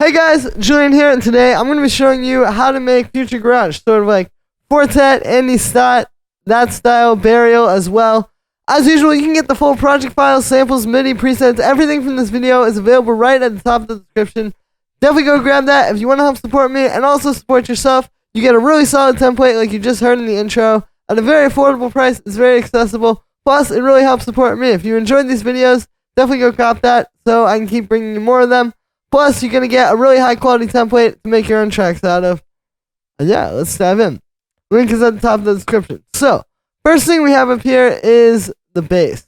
Hey guys, Julian here, and today I'm going to be showing you how to make Future Garage, sort of like Quartet, Andy Stott, that style, Burial as well. As usual, you can get the full project files, samples, MIDI, presets, everything from this video is available right at the top of the description. Definitely go grab that if you want to help support me and also support yourself. You get a really solid template like you just heard in the intro at a very affordable price. It's very accessible. Plus, it really helps support me. If you enjoyed these videos, definitely go cop that so I can keep bringing you more of them. Plus, you're going to get a really high quality template to make your own tracks out of. And yeah, let's dive in. Link is at the top of the description. So, first thing we have up here is the bass.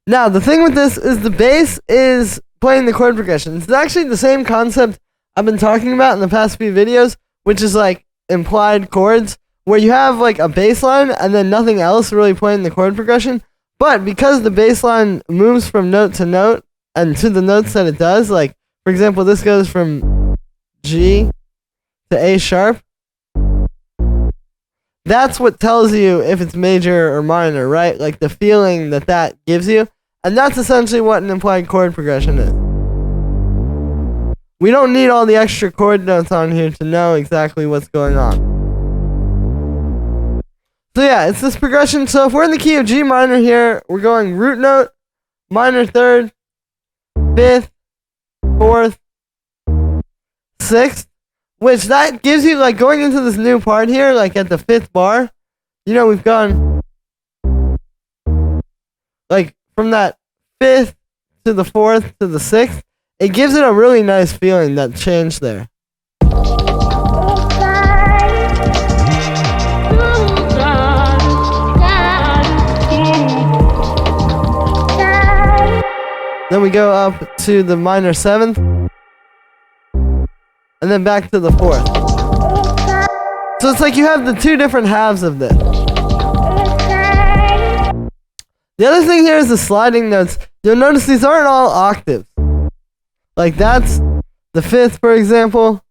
Now, the thing with this is the bass is playing the chord progression. It's actually the same concept I've been talking about in the past few videos, which is like implied chords, where you have like a bass line and then nothing else really playing the chord progression. But because the bass line moves from note to note and to the notes that it does, like for example, this goes from G to A sharp. That's what tells you if it's major or minor, right? Like the feeling that that gives you. And that's essentially what an implied chord progression is. We don't need all the extra chord notes on here to know exactly what's going on. So yeah, it's this progression. So if we're in the key of G minor here, we're going root note, minor third, fifth, fourth, sixth, which that gives you like going into this new part here, like at the fifth bar, you know, we've gone like from that fifth to the fourth to the sixth. It gives it a really nice feeling, that change there. Then we go up to the minor seventh, and then back to the fourth. So it's like you have the two different halves of this. The other thing here is the sliding notes. You'll notice these aren't all octaves. Like that's the fifth, for example.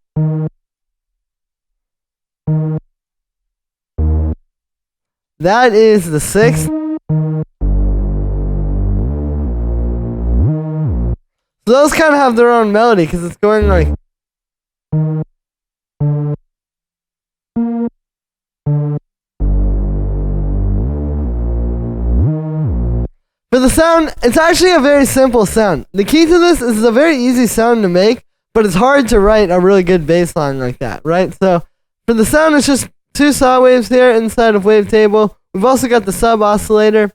That is the sixth. So those kind of have their own melody because it's going like. For the sound, it's actually a very simple sound. The key to this is a very easy sound to make, but it's hard to write a really good bass line like that, right? So for the sound, it's just two saw waves here inside of wavetable. We've also got the sub oscillator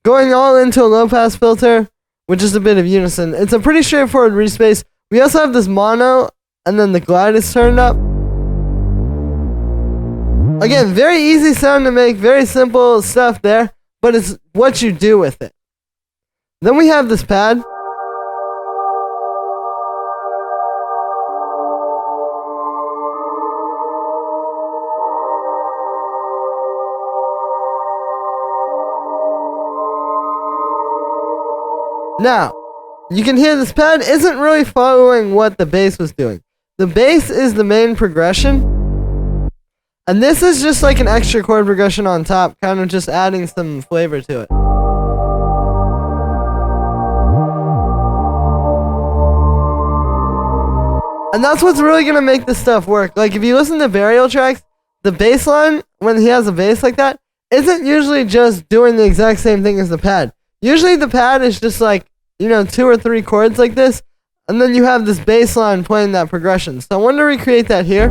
going all into a low pass filter, which is a bit of unison. It's a pretty straightforward respace. We also have this mono, and then the glide is turned up. Again, very easy sound to make, very simple stuff there, but it's what you do with it. Then we have this pad. Now, you can hear this pad isn't really following what the bass was doing. The bass is the main progression, and this is just like an extra chord progression on top, kind of just adding some flavor to it. And that's what's really going to make this stuff work. Like, if you listen to Burial tracks, the bass line, when he has a bass like that, isn't usually just doing the exact same thing as the pad. Usually the pad is just like, you know, 2 or 3 chords like this, and then you have this bass line playing that progression. So I wanted to recreate that here.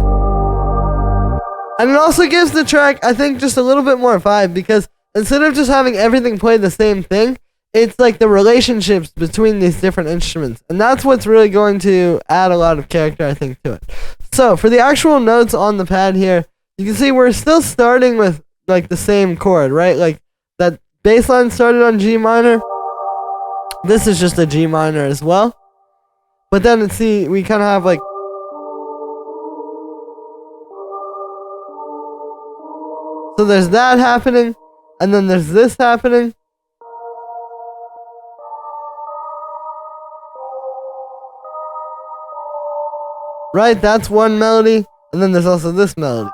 And it also gives the track, I think, just a little bit more vibe, because instead of just having everything play the same thing, it's like the relationships between these different instruments. And that's what's really going to add a lot of character, I think, to it. So, for the actual notes on the pad here, you can see we're still starting with, like, the same chord, right? Like, that bass line started on G minor. This is just a G minor as well. But then, we kind of have, like... So there's that happening, and then there's this happening. Right, that's one melody. And then there's also this melody.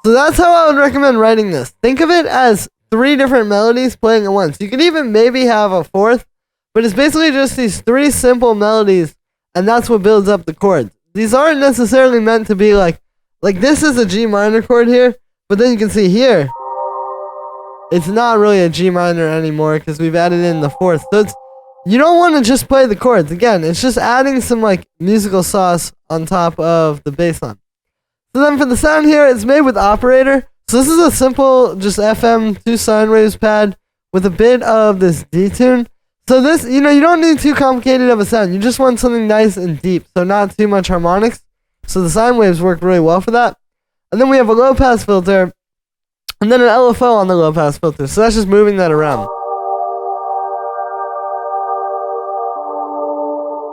So that's how I would recommend writing this. Think of it as 3 different melodies playing at once. You could even maybe have a 4th, but it's basically just these 3 simple melodies, and that's what builds up the chords. These aren't necessarily meant to be like this is a G minor chord here, but then you can see here, it's not really a G minor anymore because we've added in the 4th. So you don't want to just play the chords. Again, it's just adding some like musical sauce on top of the bass line. So then for the sound here, it's made with operator. So this is a simple just FM 2 sine waves pad with a bit of this detune. So this, you don't need too complicated of a sound. You just want something nice and deep, so not too much harmonics. So the sine waves work really well for that. And then we have a low pass filter, and then an LFO on the low pass filter. So that's just moving that around.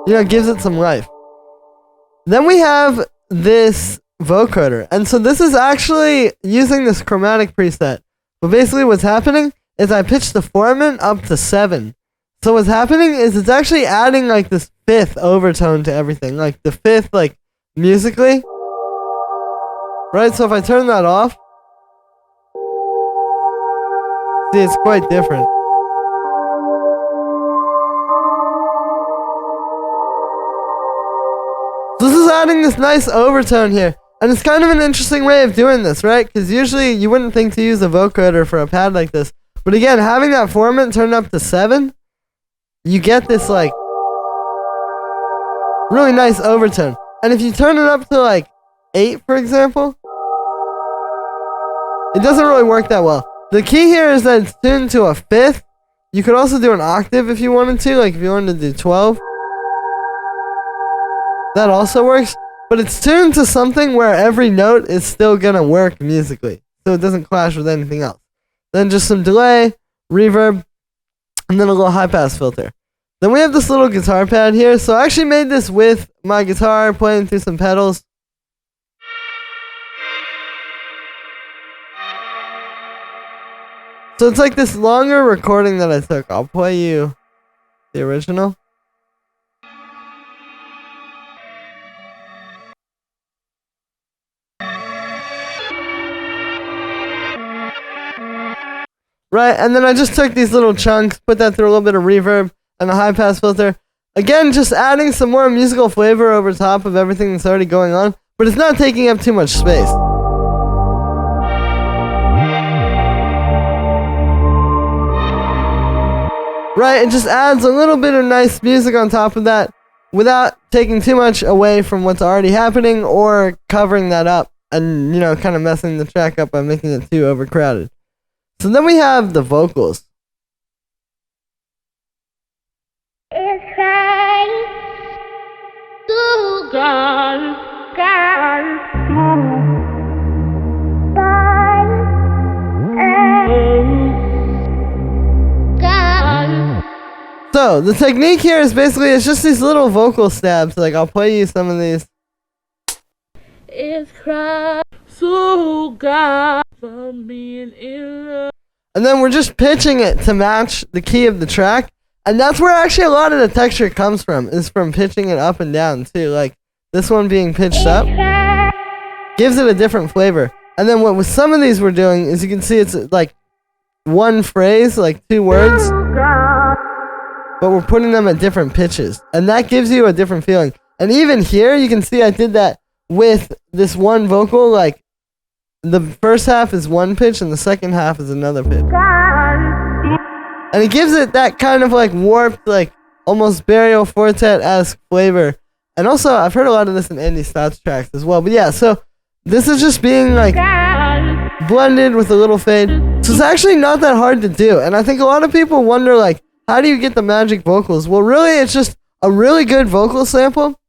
It gives it some life. Then we have this vocoder. And so this is actually using this chromatic preset. But basically what's happening is I pitched the formant up to 7. So what's happening is it's actually adding like this 5th overtone to everything. Like the 5th, like musically. Right? So if I turn that off, see, it's quite different. So this is adding this nice overtone here. And it's kind of an interesting way of doing this, right? Because usually you wouldn't think to use a vocoder for a pad like this. But again, having that formant turned up to 7, you get this like really nice overtone. And if you turn it up to like 8, for example, it doesn't really work that well. The key here is that it's tuned to a 5th. You could also do an octave if you wanted to, like if you wanted to do 12. That also works. But it's tuned to something where every note is still gonna work musically, so it doesn't clash with anything else. Then just some delay, reverb, and then a little high pass filter. Then we have this little guitar pad here. So I actually made this with my guitar playing through some pedals. So it's like this longer recording that I took. I'll play you the original. Right, and then I just took these little chunks, put that through a little bit of reverb and a high pass filter. Again, just adding some more musical flavor over top of everything that's already going on, but it's not taking up too much space. Right, it just adds a little bit of nice music on top of that without taking too much away from what's already happening or covering that up and, kind of messing the track up by making it too overcrowded. So then we have the vocals. It's right to God. So the technique here is basically it's just these little vocal stabs. Like I'll play you some of these. It's right so God for being in love. And then we're just pitching it to match the key of the track. And that's where actually a lot of the texture comes from, is from pitching it up and down too. Like this one being pitched up gives it a different flavor. And then what with some of these we're doing is you can see it's like one phrase, like 2 words, but we're putting them at different pitches. And that gives you a different feeling. And even here you can see I did that with this one vocal, like the first half is one pitch and the second half is another pitch. And it gives it that kind of like warped, like almost burial quartet-esque flavor. And also, I've heard a lot of this in Andy Stott's tracks as well. But yeah, so this is just being like blended with a little fade. So it's actually not that hard to do. And I think a lot of people wonder like, how do you get the magic vocals? Well, really, it's just a really good vocal sample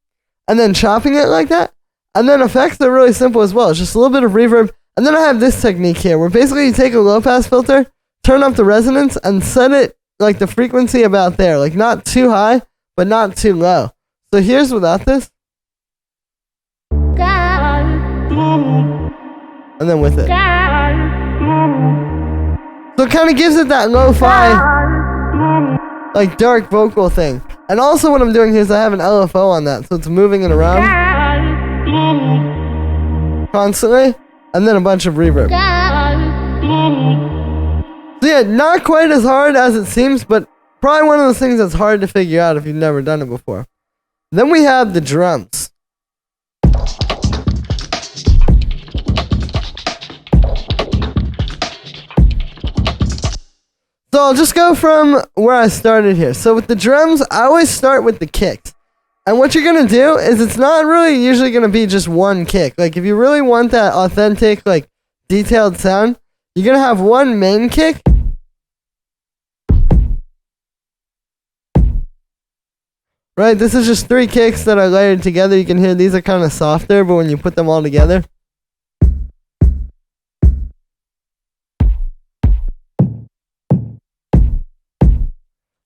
and then chopping it like that. And then effects are really simple as well. It's just a little bit of reverb. And then I have this technique here where basically you take a low pass filter, turn up the resonance, and set it like the frequency about there. Like not too high, but not too low. So here's without this. And then with it. So it kind of gives it that lo-fi, like dark vocal thing. And also what I'm doing here is I have an LFO on that, so it's moving it around constantly, and then a bunch of reverb. So yeah, not quite as hard as it seems, but probably one of those things that's hard to figure out if you've never done it before. Then we have the drums. So I'll just go from where I started here. So with the drums, I always start with the kicks. And what you're going to do is it's not really usually going to be just one kick. Like if you really want that authentic, like detailed sound, you're going to have one main kick. Right, this is just 3 kicks that are layered together. You can hear these are kind of softer, but when you put them all together,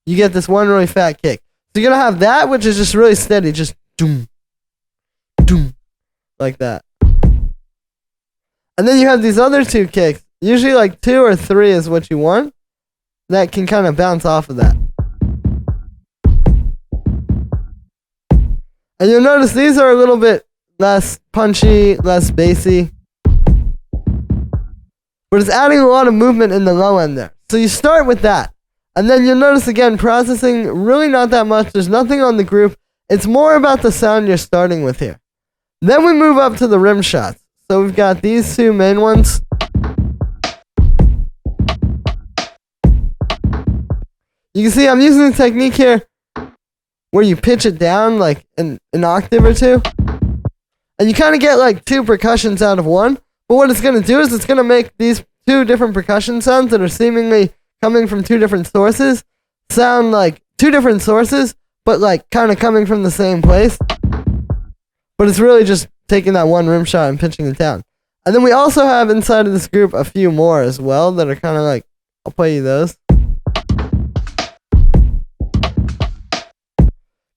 you get this one really fat kick. So you're going to have that, which is just really steady, just doom, doom, like that. And then you have these other 2 kicks. Usually like 2 or 3 is what you want. That can kind of bounce off of that. And you'll notice these are a little bit less punchy, less bassy. But it's adding a lot of movement in the low end there. So you start with that. And then you'll notice again, processing really not that much. There's nothing on the group. It's more about the sound you're starting with here. Then we move up to the rim shots. So we've got these 2 main ones. You can see I'm using the technique here where you pitch it down like an octave or 2. And you kind of get like 2 percussions out of one. But what it's going to do is it's going to make these 2 different percussion sounds that are seemingly coming from 2 different sources sound like 2 different sources, but like kind of coming from the same place. But it's really just taking that one rim shot and pitching it down. And then we also have inside of this group a few more as well that are kind of like, I'll play you those.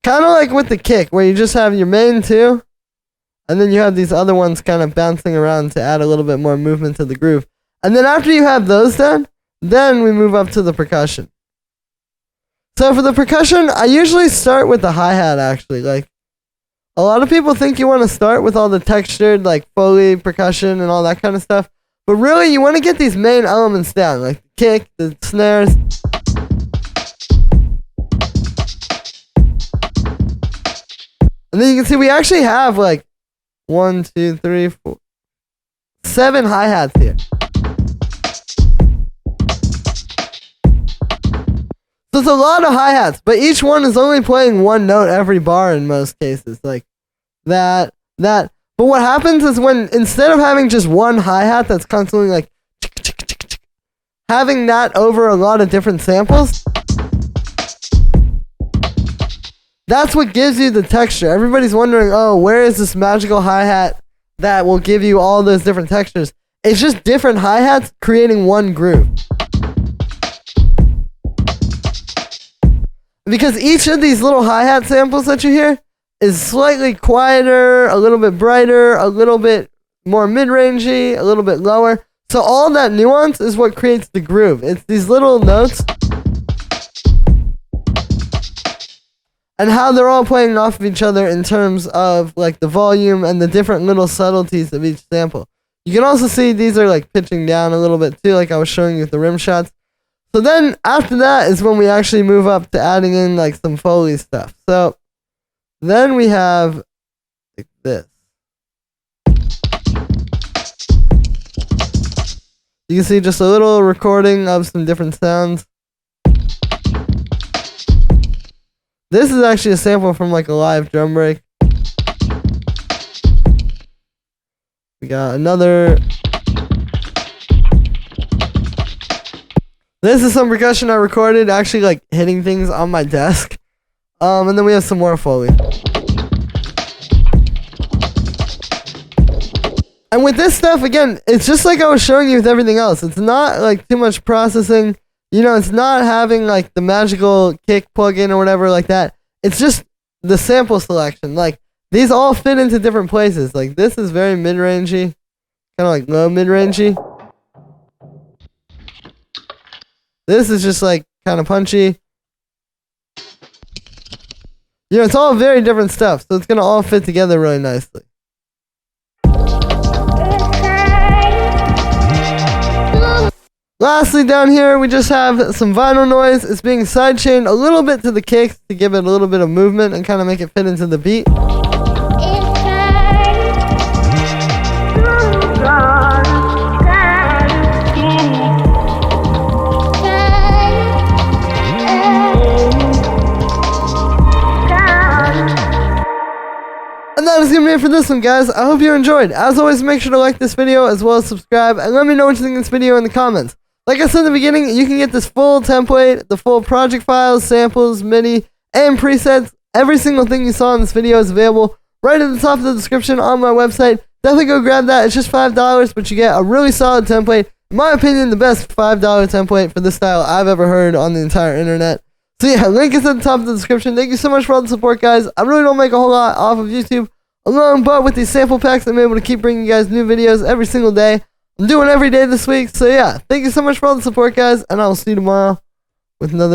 Kind of like with the kick, where you just have your main 2, and then you have these other ones kind of bouncing around to add a little bit more movement to the groove. And then after you have those done, then we move up to the percussion. So for the percussion, I usually start with the hi-hat actually. Like, a lot of people think you want to start with all the textured, like Foley percussion and all that kind of stuff. But really, you want to get these main elements down, like the kick, the snares. And then you can see we actually have like 1, 2, 3, 4, 7 hi-hats here. So it's a lot of hi-hats, but each one is only playing one note every bar in most cases. Like that. But what happens is when, instead of having just one hi-hat that's constantly like, having that over a lot of different samples, that's what gives you the texture. Everybody's wondering, oh, where is this magical hi-hat that will give you all those different textures? It's just different hi-hats creating one groove. Because each of these little hi-hat samples that you hear is slightly quieter, a little bit brighter, a little bit more mid-rangey, a little bit lower. So all that nuance is what creates the groove. It's these little notes and how they're all playing off of each other in terms of like the volume and the different little subtleties of each sample. You can also see these are like pitching down a little bit too, like I was showing you with the rim shots. So then after that is when we actually move up to adding in like some Foley stuff. So then we have like this. You can see just a little recording of some different sounds. This is actually a sample from like a live drum break. We got another. This is some percussion I recorded, actually like hitting things on my desk. And then we have some more Foley. And with this stuff, again, it's just like I was showing you with everything else. It's not like too much processing. You know, it's not having like the magical kick plugin or whatever like that. It's just the sample selection. Like, these all fit into different places. Like, this is very mid-rangey. Kind of like low mid-rangey. This is just like kind of punchy. You know, it's all very different stuff, so it's gonna all fit together really nicely. Lastly, down here, we just have some vinyl noise. It's being sidechained a little bit to the kicks to give it a little bit of movement and kind of make it fit into the beat. And that is going to be it for this one, guys. I hope you enjoyed. As always, make sure to like this video as well as subscribe, and let me know what you think of this video in the comments. Like I said in the beginning, you can get this full template, the full project files, samples, MIDI, and presets. Every single thing you saw in this video is available right at the top of the description on my website. Definitely go grab that. It's just $5, but you get a really solid template. In my opinion, the best $5 template for this style I've ever heard on the entire internet. So yeah, link is at the top of the description. Thank you so much for all the support, guys. I really don't make a whole lot off of YouTube alone, but with these sample packs, I'm able to keep bringing you guys new videos every single day. I'm doing every day this week, so yeah, thank you so much for all the support, guys, and I will see you tomorrow with another